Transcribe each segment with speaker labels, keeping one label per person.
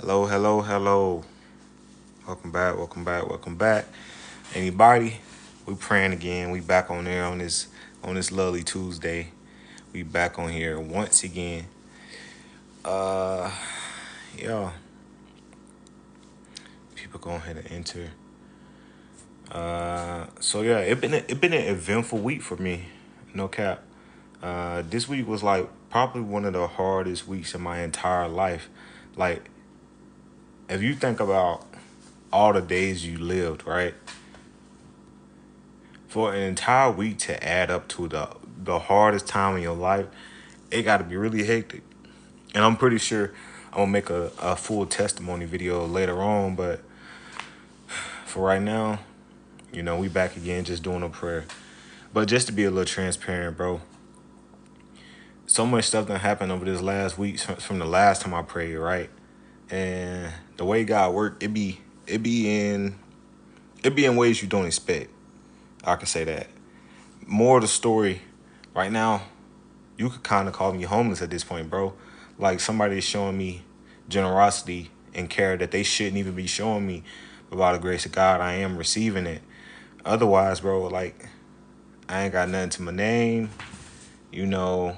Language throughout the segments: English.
Speaker 1: Hello, hello, hello. Welcome back, welcome back, welcome back. Anybody? We praying again. We back on there on this lovely Tuesday. We back on here once again. Uh yeah. People go ahead and enter. So yeah, it been an eventful week for me. No cap. This week was like probably one of the hardest weeks in my entire life. Like if you think about all the days you lived, right? For an entire week to add up to the hardest time in your life, it got to be really hectic. And I'm pretty sure I'm gonna make a full testimony video later on, but for right now, we back again just doing a prayer. But just to be a little transparent, bro, so much stuff that happened over this last week from the last time I prayed, right? And the way God worked, it be in ways you don't expect. I can say that. More of the story, right now, you could kind of call me homeless at this point, bro. Like somebody is showing me generosity and care that they shouldn't even be showing me. But by the grace of God, I am receiving it. Otherwise, bro, like I ain't got nothing to my name. You know,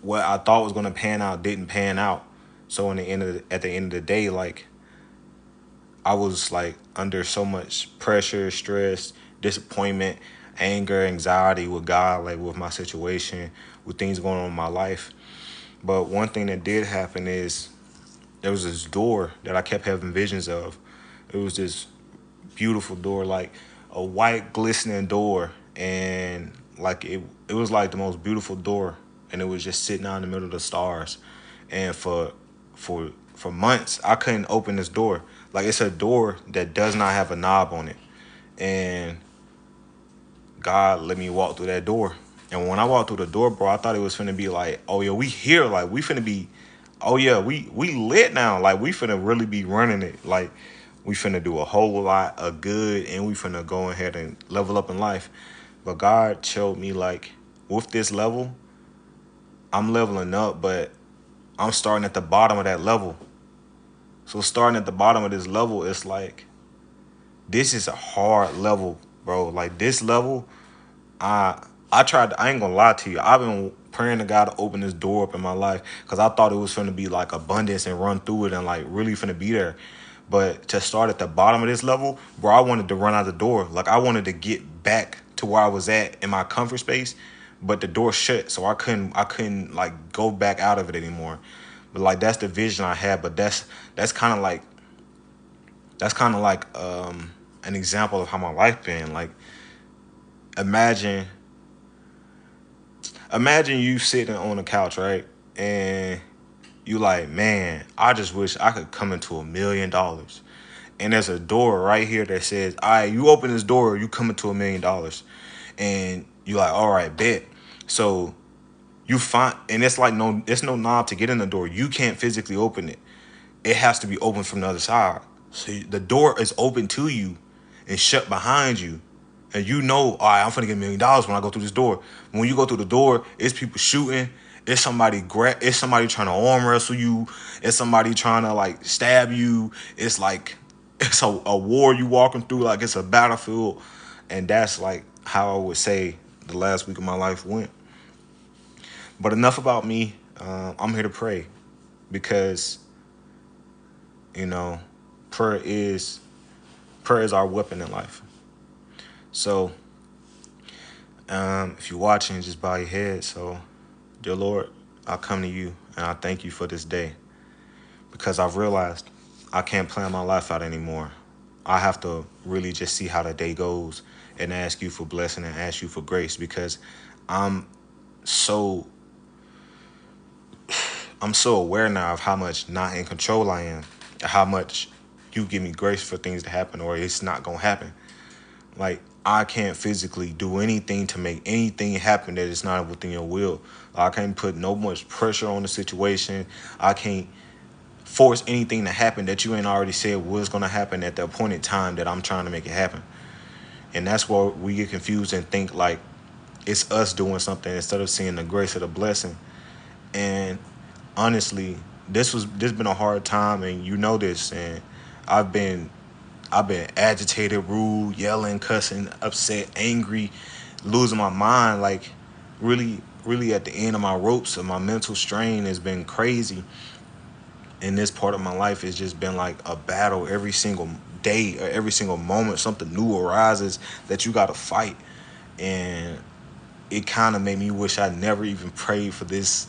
Speaker 1: what I thought was gonna pan out didn't pan out. So at the end of the day, like I was like under so much pressure, stress, disappointment, anger, anxiety with God, like with my situation, with things going on in my life. But one thing that did happen is there was this door that I kept having visions of. It was this beautiful door, like a white glistening door, and like it was like the most beautiful door, and it was just sitting out in the middle of the stars. And for months I couldn't open this door. Like it's a door that does not have a knob on it. And God let me walk through that door. And when I walked through the door, bro, I thought it was finna be like, oh yeah, we here, like we finna be, oh yeah, we lit now, like we finna really be running it, like we finna do a whole lot of good, and we finna go ahead and level up in life. But God showed me like with this level, I'm leveling up, but I'm starting at the bottom of that level. So starting at the bottom of this level, it's like this is a hard level, bro. Like this level, I tried. I ain't gonna lie to you. I've been praying to God to open this door up in my life because I thought it was gonna be like abundance and run through it and like really finna be there. But to start at the bottom of this level, bro, I wanted to run out the door. Like I wanted to get back to where I was at in my comfort space, but the door shut, so I couldn't like go back out of it anymore. But like that's the vision I had. But that's kind of like an example of how my life been. Like imagine imagine you sitting on the couch, right? And you like, man, I just wish I could come into $1 million. And there's a door right here that says, all right, you open this door, you come into $1 million. And you like, all right, bet. So you find, and it's no knob to get in the door. You can't physically open it. It has to be open from the other side. So the door is open to you and shut behind you. And all right, I'm finna get $1 million when I go through this door. When you go through the door, it's people shooting. It's somebody trying to arm wrestle you. It's somebody trying to like stab you. It's like it's a war you walking through, like it's a battlefield. And that's like how I would say the last week of my life went. But enough about me. I'm here to pray because you know prayer is prayer is our weapon in life. So if you're watching, just bow your head. So, dear Lord, I come to you and I thank you for this day because I've realized I can't plan my life out anymore. I have to really just see how the day goes and ask you for blessing and ask you for grace because I'm so I'm so aware now of how much not in control I am, how much you give me grace for things to happen or it's not gonna happen. Like I can't physically do anything to make anything happen that is not within your will. I can't put no much pressure on the situation. I can't force anything to happen that you ain't already said was gonna happen at the appointed time that I'm trying to make it happen. And that's where we get confused and think like it's us doing something instead of seeing the grace of the blessing. And honestly, this been a hard time, and you know this, and I've been I've been agitated, rude, yelling, cussing, upset, angry, losing my mind, like really at the end of my ropes, and my mental strain has been crazy. And this part of my life has just been like a battle every single day or every single moment. Something new arises that you got to fight, and it kind of made me wish I never even prayed for this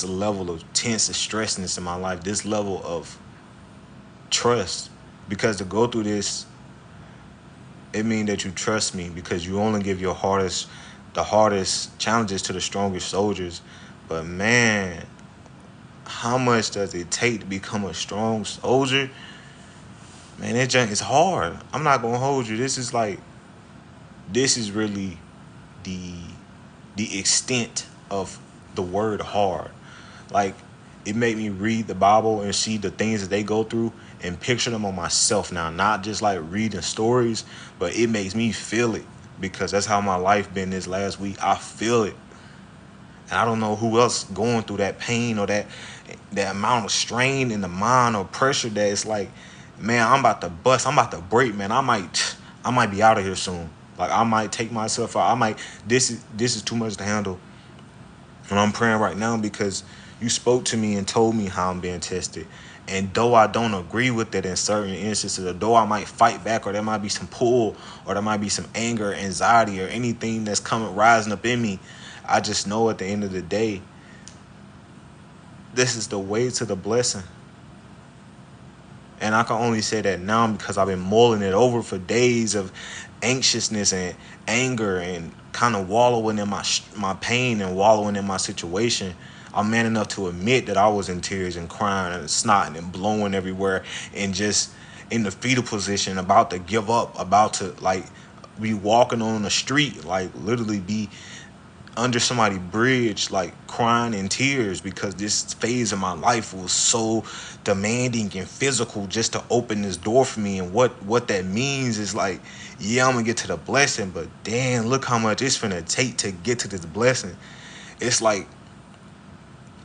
Speaker 1: level of tense and stressiness in my life, this level of trust, because to go through this, it means that you trust me, because you only give the hardest challenges to the strongest soldiers. But man, how much does it take to become a strong soldier? Man, it's hard. I'm not gonna hold you. This is really the the extent of the word hard. Like, it made me read the Bible and see the things that they go through and picture them on myself now. Not just like reading stories, but it makes me feel it, because that's how my life been this last week. I feel it. And I don't know who else going through that pain or that amount of strain in the mind or pressure that it's like, man, I'm about to bust. I'm about to break, man. I might be out of here soon. Like, I might take myself out. I might this is too much to handle. And I'm praying right now, because you spoke to me and told me how I'm being tested. And though I don't agree with it in certain instances, or though I might fight back, or there might be some pull, or there might be some anger, anxiety, or anything that's coming rising up in me, I just know at the end of the day, this is the way to the blessing. And I can only say that now because I've been mulling it over for days of anxiousness and anger, and kind of wallowing in my pain and wallowing in my situation. I'm man enough to admit that I was in tears and crying and snotting and blowing everywhere, and just in the fetal position, about to give up, about to like be walking on the street, like literally be under somebody's bridge, like crying in tears, because this phase of my life was so demanding and physical just to open this door for me. And what that means is like, yeah, I'm gonna get to the blessing, but damn, look how much it's gonna take to get to this blessing. It's like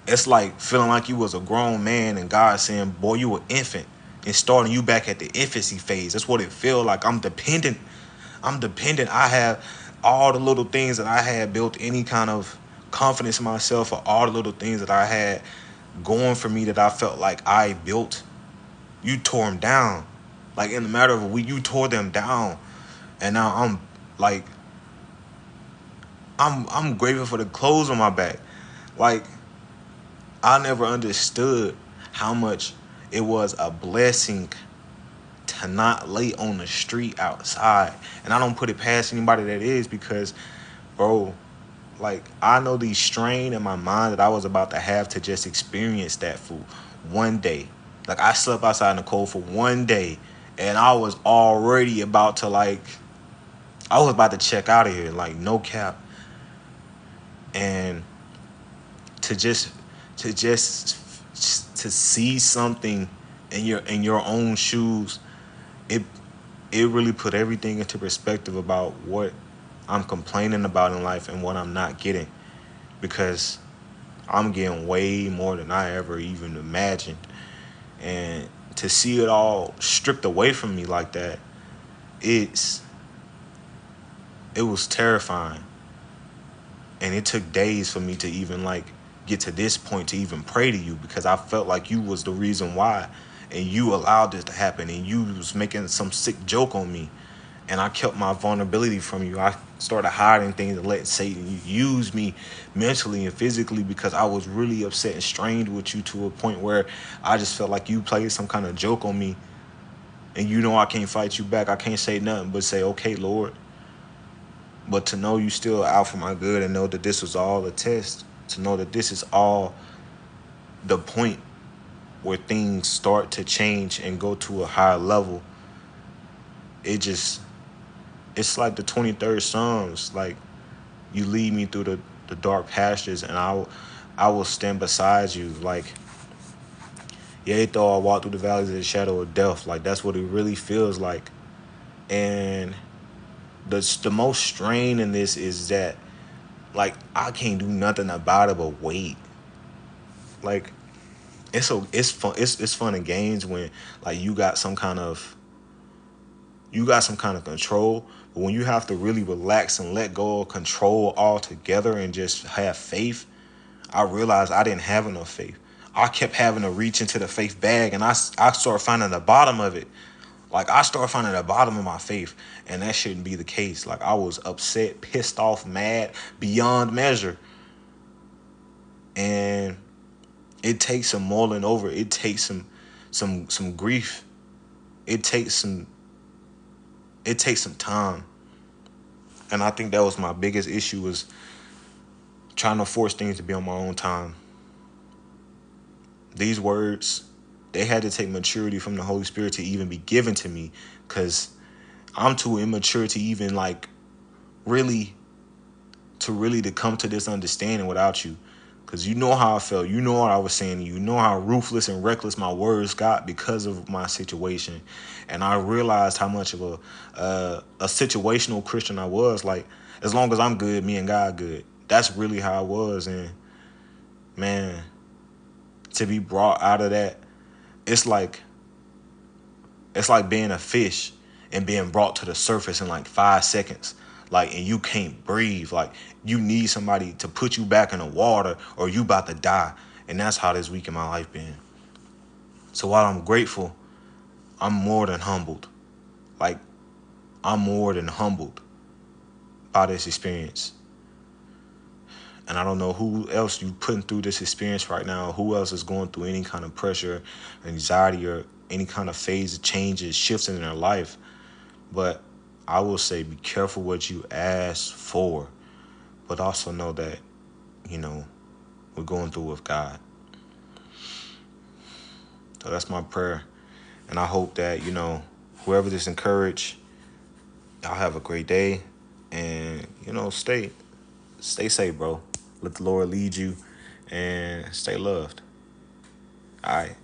Speaker 1: it's like feeling like you was a grown man and God saying, boy, you an infant, and starting you back at the infancy phase. That's what it feel like. I'm dependent. I have all the little things that I had built any kind of confidence in myself, or all the little things that I had going for me that I felt like I built. You tore them down. Like, in a matter of a week, you tore them down. And now like, I'm grateful for the clothes on my back. Like, I never understood how much it was a blessing to not lay on the street outside. And I don't put it past anybody that is, because, bro, like, I know the strain in my mind that I was about to have to just experience that for one day. Like, I slept outside in the cold for one day, and I was already about to, like, I was about to check out of here, like, no cap. And to just to just to see something in your own shoes, it it really put everything into perspective about what I'm complaining about in life and what I'm not getting, because I'm getting way more than I ever even imagined. And to see it all stripped away from me like that, it's it was terrifying. And it took days for me to even like get to this point to even pray to you, because I felt like you was the reason why, and you allowed this to happen, and you was making some sick joke on me, and I kept my vulnerability from you. I started hiding things and letting Satan use me mentally and physically, because I was really upset and strained with you, to a point where I just felt like you played some kind of joke on me. And you know I can't fight you back. I can't say nothing but say, okay, Lord. But to know you still out for my good, and know that this was all a test, to know that this is all the point where things start to change and go to a higher level, it just, it's like the 23rd Psalms. Like, you lead me through the dark pastures, and I will stand beside you. Like, yea, though I walk through the valleys of the shadow of death. Like, that's what it really feels like. And the most strain in this is that, like, I can't do nothing about it but wait. Like, it's fun. It's fun and games when like you got some kind of control. But when you have to really relax and let go of control altogether and just have faith, I realized I didn't have enough faith. I kept having to reach into the faith bag, and I started finding the bottom of it. Like, I started finding the bottom of my faith, and that shouldn't be the case. Like, I was upset, pissed off, mad beyond measure. And it takes some mulling over. It takes some grief. It takes some time. And I think that was my biggest issue, was trying to force things to be on my own time. These words, they had to take maturity from the Holy Spirit to even be given to me, because I'm too immature to even like really to come to this understanding without you. Because you know how I felt. You know what I was saying. You know how ruthless and reckless my words got because of my situation. And I realized how much of a situational Christian I was. Like, as long as I'm good, me and God good. That's really how I was. And man, to be brought out of that, it's like being a fish and being brought to the surface in like 5 seconds. Like, and you can't breathe. Like, you need somebody to put you back in the water or you about to die. And that's how this week in my life been. So while I'm grateful, I'm more than humbled. Like, I'm more than humbled by this experience. And I don't know who else you putting through this experience right now, who else is going through any kind of pressure, anxiety, or any kind of phase of changes, shifts in their life. But I will say, be careful what you ask for, but also know that, we're going through with God. So that's my prayer. And I hope that, whoever this encouraged, y'all have a great day. And, stay safe, bro. Let the Lord lead you and stay loved. All right.